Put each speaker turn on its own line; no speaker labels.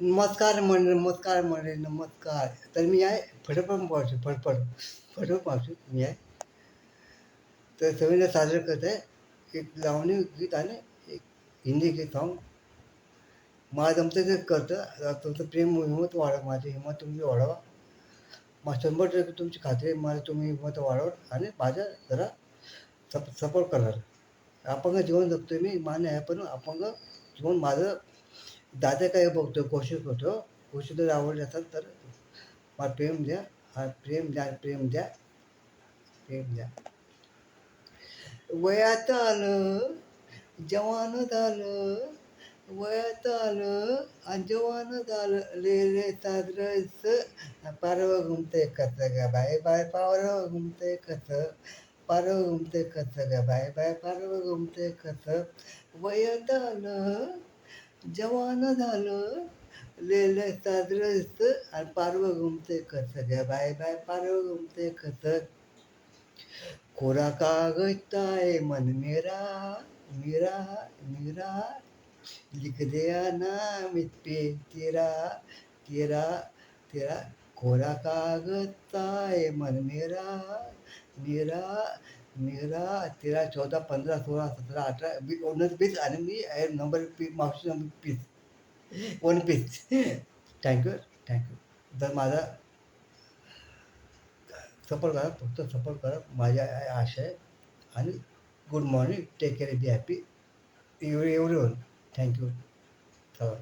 नमस्कार मंडळी नमस्कार. तर मी आहे फटफट मावशी फटफट मावशी मी आहे. तर सविनय साजरं करत आहे एक लावणी गीत आणि एक हिंदी गीत सॉन्ग. मला जमतं ते करतं. तुमचं प्रेम हिंमत वाढवा, माझी हिंमत तुम्ही वाढवा. मग 100% तुमची खात्री आहे, मला तुम्ही हिंमत वाढवा आणि माझ्या जरा सपोर्ट करणार. अपंग जीवन जगतोय मी मान्य आहे, पण अपंग जीवन माझं दादा काय बघतो, कोशिश करतो. कोशिश जर आवडली असेल तर मला प्रेम द्या, प्रेम द्या, प्रेम द्या, प्रेम द्या. वयात आलं जवान झालं, वयात आलं आणि जवान झालं, लेले साजरस पारव घुमते कस ग बाय बाय, पारव घुमते कस, पारव घुमते कस ग बाय बाय, पारव घुमते कस. वयात आलं जवान झालं, लेले साजरस आणि पारव घुमते कस ग बाय बाय, पारव घुमते कस. कोरा कागज है मन मेरा, मेरा मेरा लिख दिया नाम इस पे तेरा, तेरा तेरा. कोरा कागज है मन मेरा, मेरा मेरा. 13, 14, 15, 16, 17, 18, 19, 20 आणि मी आहे नंबर मावशी number piece, 1 piece. Thank you thank you. तर माझा सपोर्ट करा, फक्त सपोर्ट करा, माझ्या आशा आहे. आणि good morning, take care, be happy everyone. Thank you. चला.